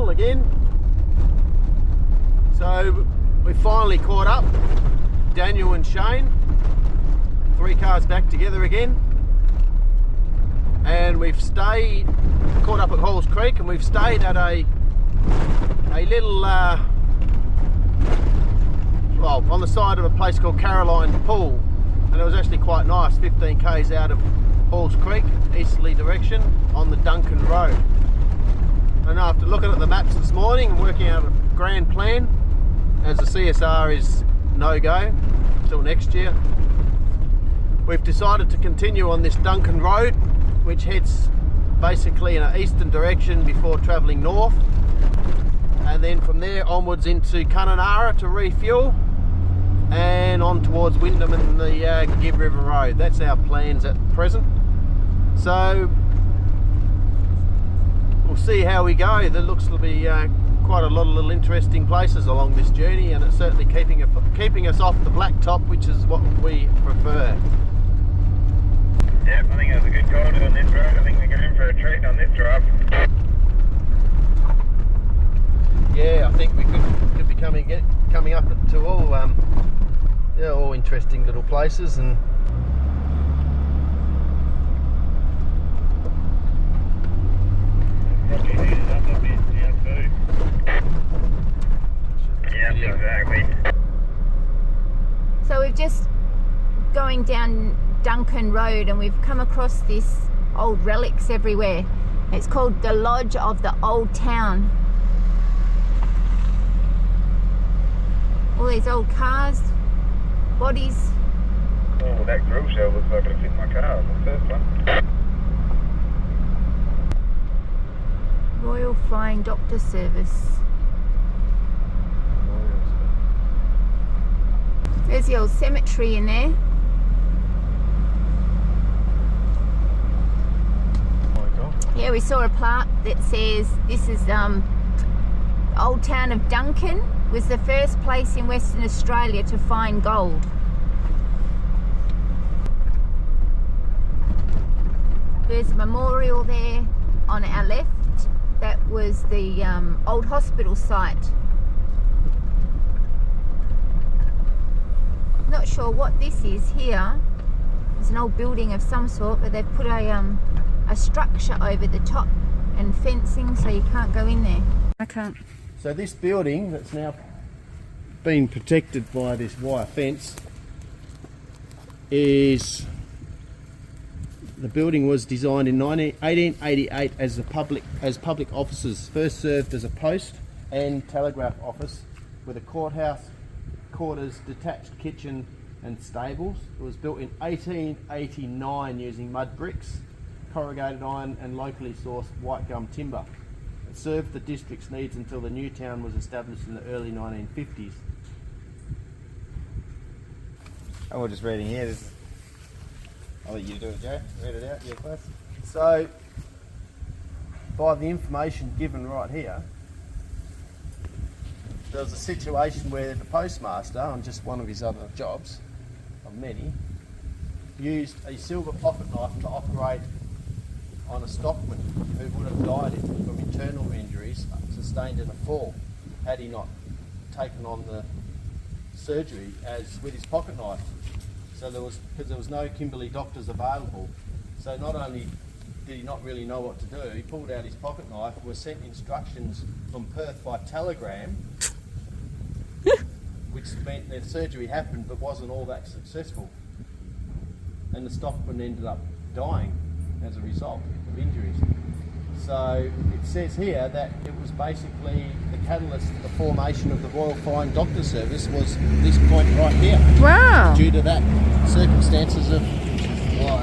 signal again. So we finally caught up, Daniel and Shane, 3 cars back together again, and we've caught up at Halls Creek, and we've stayed at a little well, on the side of a place called Caroline Pool, and it was actually quite nice, 15 k's out of Halls Creek, easterly direction, on the Duncan Road. And after looking at the maps this morning and working out a grand plan, as the CSR is no-go till next year, we've decided to continue on this Duncan Road, which heads basically in an eastern direction before travelling north, and then from there onwards into Kununurra to refuel, and on towards Wyndham and the Gibb River Road. That's our plans at present. So we'll see how we go. There looks to be quite a lot of little interesting places along this journey, and it's certainly keeping us off the blacktop, which is what we prefer. Yep, I think it was a good call on this road. I think we're going for a treat on this drive. Yeah, I think we could be coming up to all interesting little places. And Probably heated up a bit now too. Yeah, exactly. So we're just going down Duncan Road, and we've come across this old relics everywhere. It's called the Lodge of the Old Town. All these old cars, bodies. Oh, that grill shell looks like it'll fit my car, the first one. Royal Flying Doctor Service. There's the old cemetery in there. Yeah, we saw a plaque that says this is Old Town of Duncan was the first place in Western Australia to find gold. There's a memorial there on our left. That was the old hospital site. Not sure what this is here. It's an old building of some sort, but they've put a structure over the top and fencing, so you can't go in there. I can't. so this building that's now been protected by this wire fence the building was designed in 1888 as public offices. First served as a post and telegraph office with a courthouse, quarters, detached kitchen and stables. It was built in 1889 using mud bricks, corrugated iron and locally sourced white gum timber. It served the district's needs until the new town was established in the early 1950s. Oh, we're just reading here. I'll let you do it, Joe. Read it out, your class. So, by the information given right here, there was a situation where the postmaster, on just one of his other jobs, of many, used a silver pocket knife to operate on a stockman who would have died from internal injuries sustained in a fall had he not taken on the surgery as with his pocket knife. So because there was no Kimberley doctors available, so not only did he not really know what to do, he pulled out his pocket knife, was sent instructions from Perth by telegram, which meant the surgery happened but wasn't all that successful. And the stockman ended up dying as a result of injuries. So it says here that it was basically the catalyst for the formation of the Royal Flying Doctor Service was this point right here. Wow. Due to that circumstances of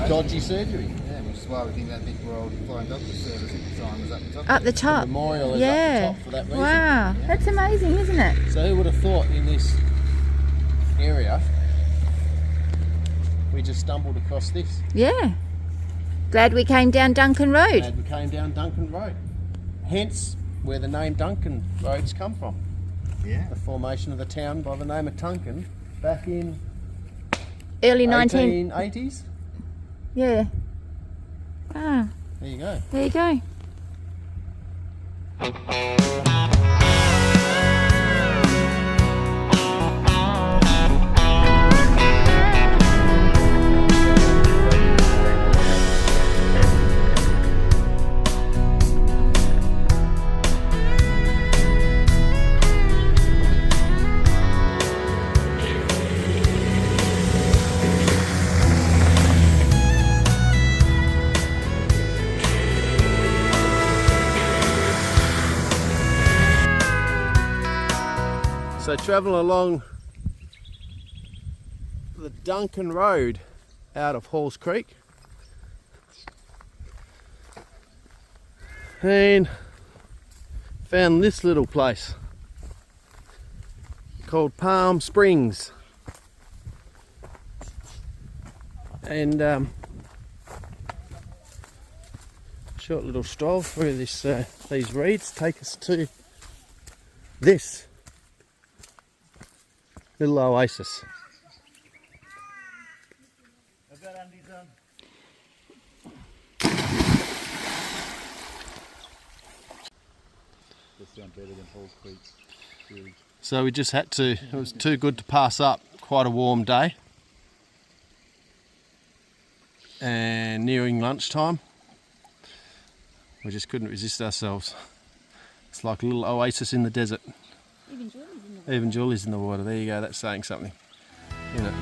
dodgy surgery. Yeah, which is why we think that big Royal Flying Doctor Service at the time was up the top. Up the top. The memorial is yeah. up the top for that reason. Wow. Yeah. That's amazing, isn't it? So who would have thought in this area we just stumbled across this? Yeah. Glad we came down Duncan Road. Glad we came down Duncan Road. Hence where the name Duncan Roads come from. Yeah. The formation of the town by the name of Duncan back in Early 1880s. Yeah. Ah, There you go. there you go. So travelling along the Duncan Road out of Halls Creek, and found this little place called Palm Springs, and short little stroll through this these reeds take us to this little oasis. So we just had to, it was too good to pass up. Quite a warm day and nearing lunchtime. We just couldn't resist ourselves. It's like a little oasis in the desert. Even Julie's in the water. There you go, that's saying something, isn't it?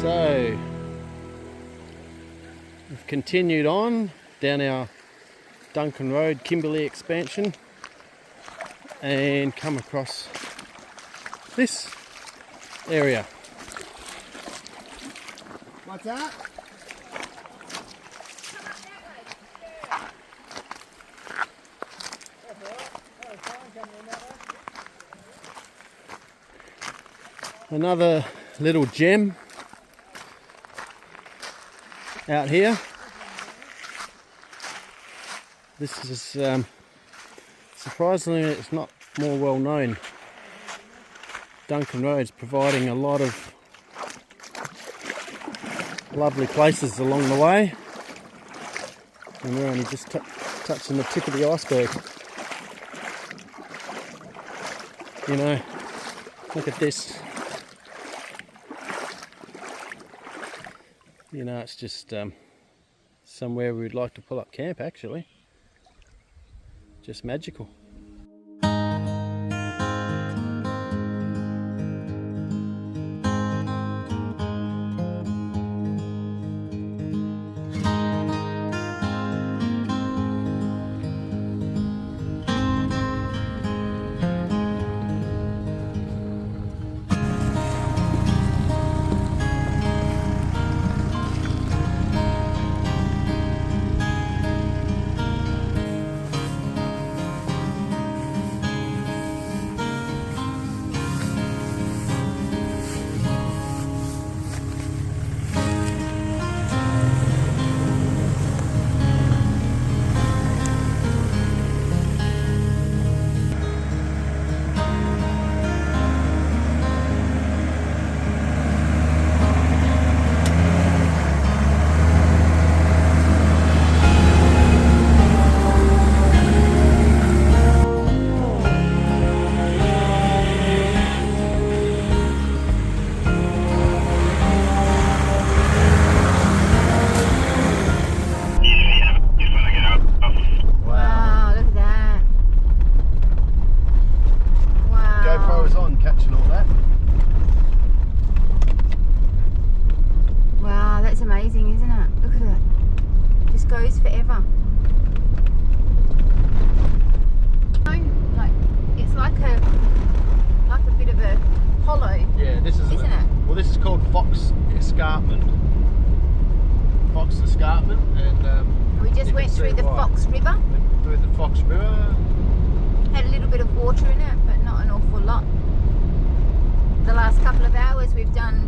So we've continued on down our Duncan Road Kimberley expansion and come across this area. What's that? Another little gem out here. This is surprisingly, it's not more well known. Duncan Road's providing a lot of lovely places along the way, and we're only just touching the tip of the iceberg. You know, look at this. You know, it's just somewhere we'd like to pull up camp, actually. Just magical.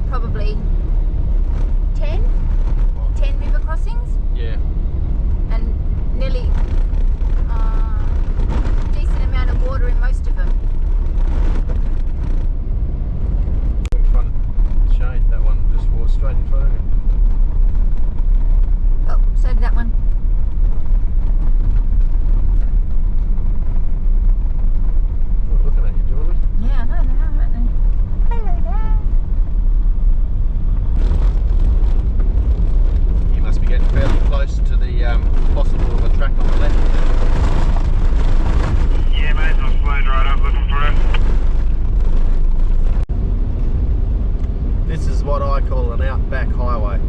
Probably 10 river crossings. Yeah. And nearly a decent amount of water in most of them. In front of Shane, that one just walked straight in front of him. Oh, so did that one. Oh, looking at you, Julie. Yeah, I know they are, aren't they? Hello there. Must be getting fairly close to the possible of a track on the left. Yeah, mate, I've slowed right up looking for it. This is what I call an outback highway.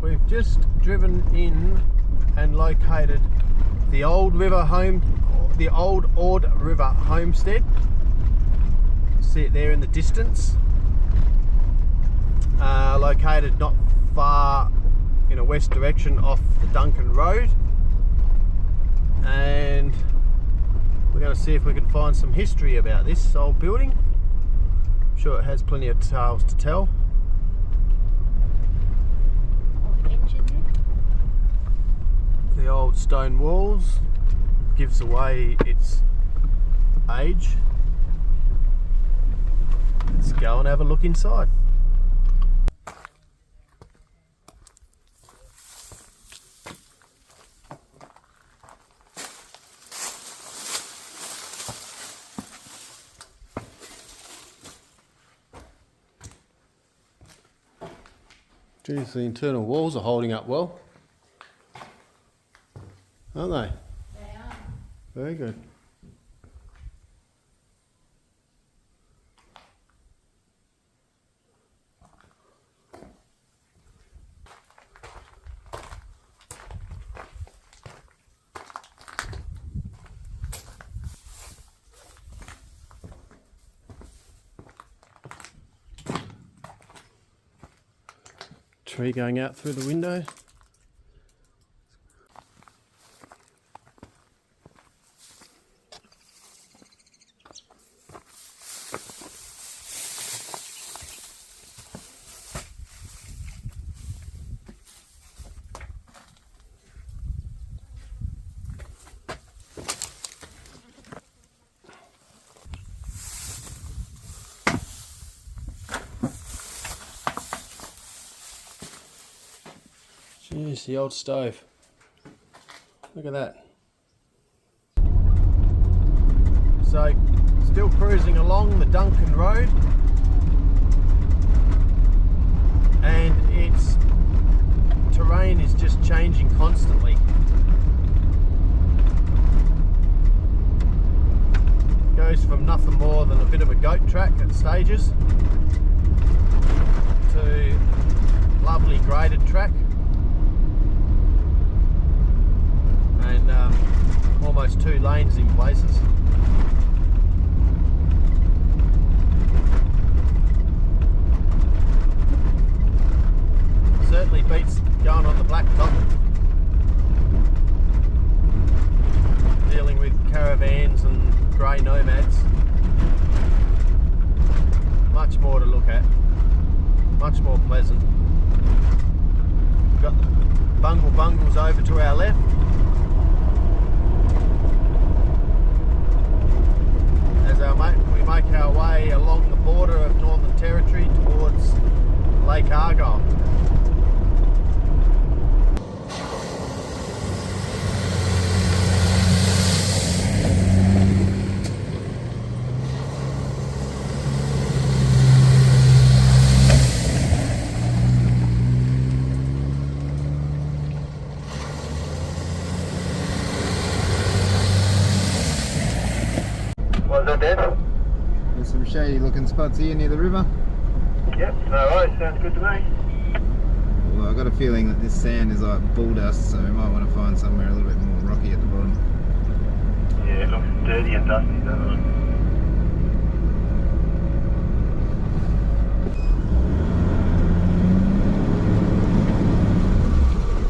We've just driven in and located the old Ord River homestead. See it there in the distance. Located not far in a west direction off the Duncan Road, and we're going to see if we can find some history about this old building. I'm sure it has plenty of tales to tell. The old stone walls gives away its age. Let's go and have a look inside. Geez, the internal walls are holding up well, aren't they? They are. Very good. Tree going out through the window. Jeez, the old stove. Look at that. So, still cruising along the Duncan Road, and its terrain is just changing constantly. Goes from nothing more than a bit of a goat track at stages to lovely graded track. And almost 2 lanes in places. Certainly beats going on the blacktop. Dealing with caravans and grey nomads. Much more to look at. Much more pleasant. We've got the bungles over to our left. We make our way along the border of Northern Territory towards Lake Argyle. Was that dead? There's some shady looking spots here near the river. Yep, no worries, sounds good to me. Well, I've got a feeling that this sand is like bull dust, so we might want to find somewhere a little bit more rocky at the bottom. Yeah, it looks dirty and dusty, doesn't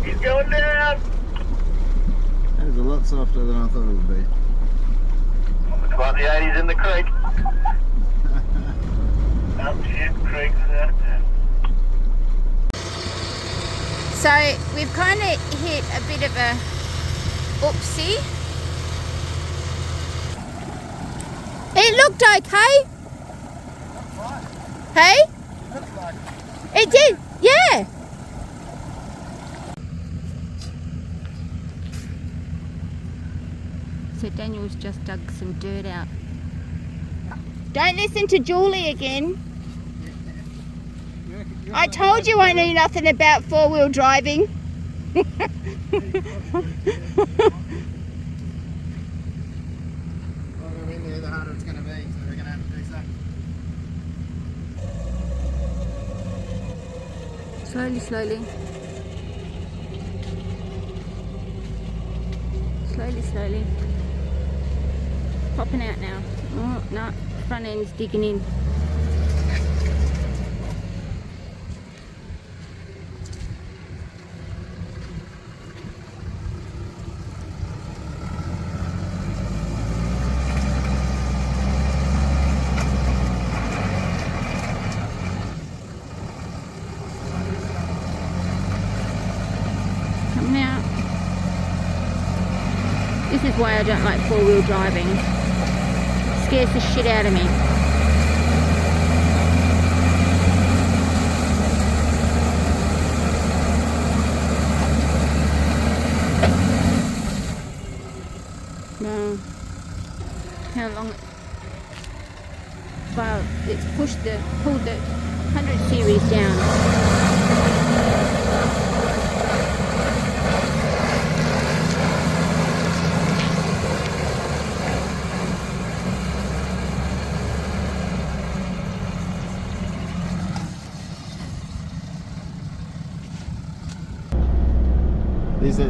it? He's going down! That is a lot softer than I thought it would be. Looks like the 80s in the creek. Oh shit, creek without that. So we've kind of hit a bit of a oopsie. It looked okay. Hey? It did, yeah. So Daniel's just dug some dirt out. Don't listen to Julie again. I told you I knew nothing about 4-wheel driving. The longer we're in there, the harder it's going to be, so we're going to have to do something. Slowly, slowly. Slowly, slowly. Popping out now. Oh, no, front end's digging in. Coming out. This is why I don't like 4-wheel driving. It scares the shit out of me. No. How long? Well, it's pulled the 100 series down.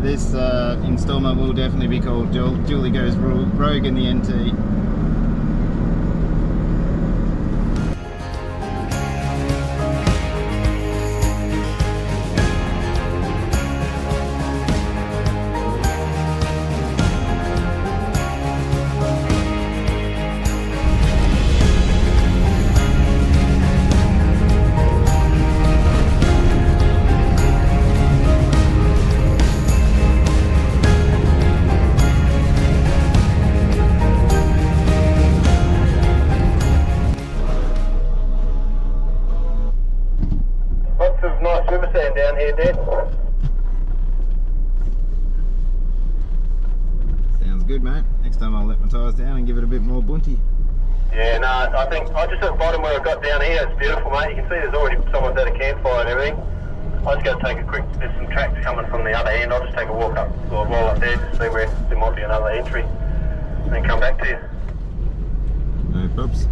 This instalment will definitely be called Julie Goes Rogue in the NT. size down and give it a bit more bunty. Yeah, no, I think I just at the bottom where I got down here, it's beautiful, mate. You can see there's already someone's at a campfire and everything. I just got to take a quick, there's some tracks coming from the other end. I'll just take a walk up, or roll up there, just see where there might be another entry, and then come back to you. No props.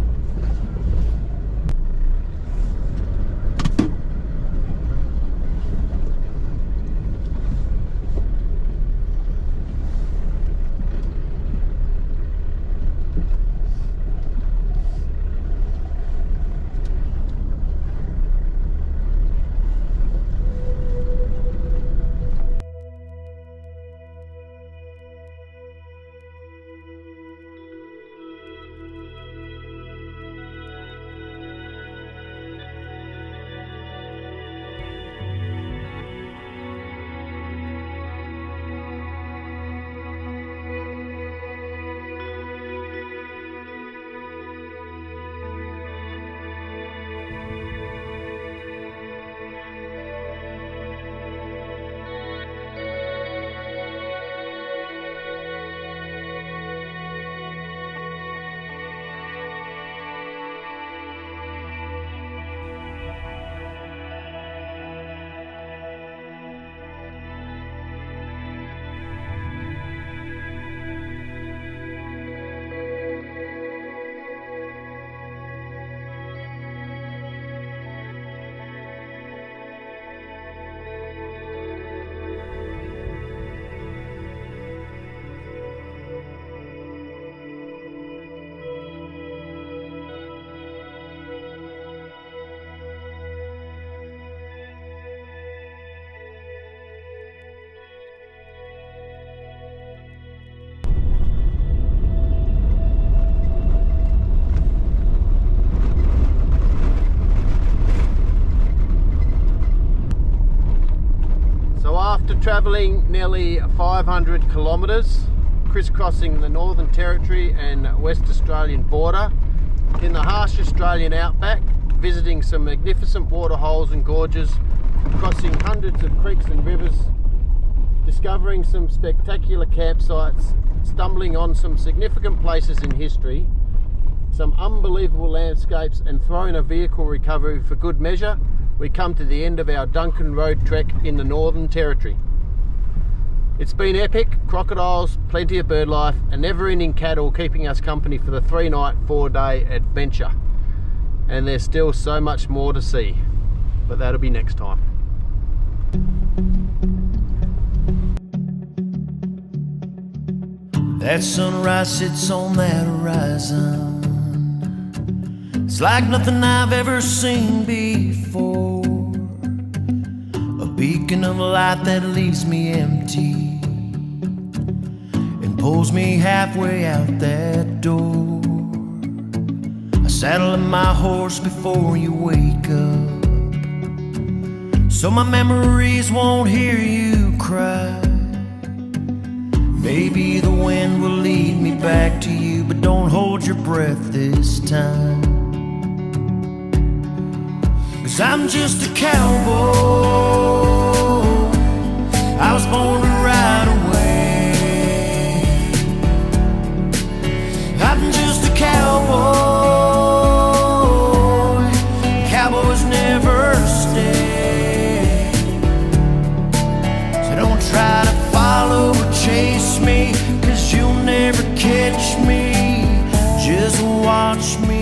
Travelling nearly 500 kilometres, crisscrossing the Northern Territory and West Australian border in the harsh Australian outback, visiting some magnificent waterholes and gorges, crossing hundreds of creeks and rivers, discovering some spectacular campsites, stumbling on some significant places in history, some unbelievable landscapes, and throwing a vehicle recovery for good measure, we come to the end of our Duncan Road trek in the Northern Territory. It's been epic, crocodiles, plenty of bird life, and never-ending cattle keeping us company for the 3-night, 4-day adventure. And there's still so much more to see, but that'll be next time. That sunrise sits on that horizon. It's like nothing I've ever seen before. A beacon of light that leaves me empty and pulls me halfway out that door. I saddle up my horse before you wake up, so my memories won't hear you cry. Maybe the wind will lead me back to you, but don't hold your breath this time. 'Cause I'm just a cowboy, I was born to ride away. I'm just a cowboy, cowboys never stay. So don't try to follow or chase me, 'cause you'll never catch me. Just watch me